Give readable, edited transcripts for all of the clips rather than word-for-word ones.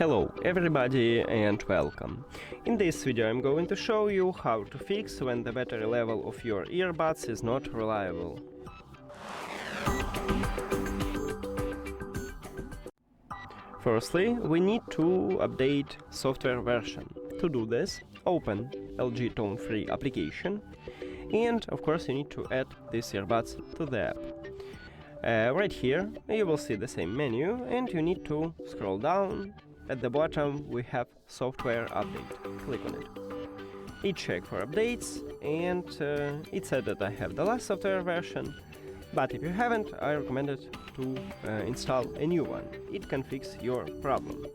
Hello everybody and welcome. In this video I'm going to show you how to fix when the battery level of your earbuds is not reliable. Firstly, we need to update software version. To do this, open LG TONE Free application and of course you need to add these earbuds to the app. Right here you will see the same menu and you need to scroll down. At the bottom we have software update. Click on it. It checks for updates and it said that I have the last software version, but if you haven't, I recommend it to install a new one. It can fix your problem.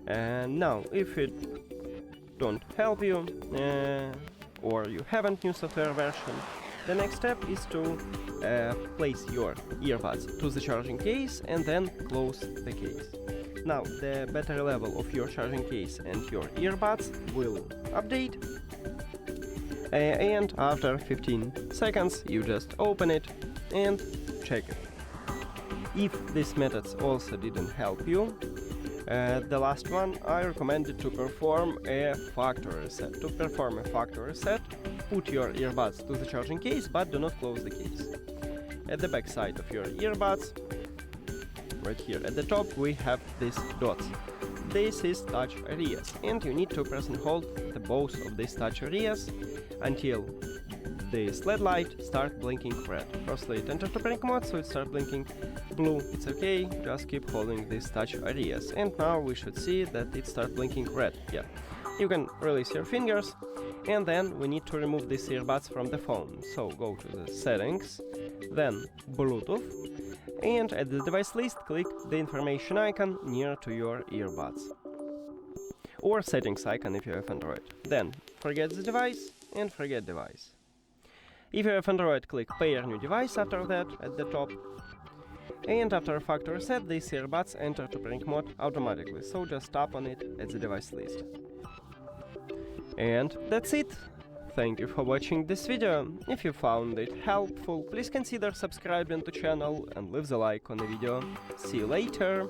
Now, if it don't help you or you haven't new software version, the next step is to place your earbuds to the charging case and then close the case. Now the battery level of your charging case and your earbuds will update, and after 15 seconds you just open it and check it. If these methods also didn't help you, the last one, I recommended to perform a factory reset. To perform a factory reset, put your earbuds to the charging case but do not close the case. At the back side of your earbuds, right here at the top, we have these dots. This is touch areas and you need to press and hold the both of these touch areas until this LED light start blinking red. Firstly it enters to panic mode, so it starts blinking blue. It's okay, just keep holding these touch areas. And now we should see that it starts blinking red. Yeah, you can release your fingers and then we need to remove these earbuds from the phone. So go to the settings, then Bluetooth, and at the device list click the information icon near to your earbuds, or settings icon if you have Android. Then forget the device and forget device. If you have Android, click pair new device after that at the top, and after factory reset these earbuds enter to panic mode automatically, so just tap on it at the device list. And that's it! Thank you for watching this video. If you found it helpful, please consider subscribing to the channel and leave the like on the video. See you later!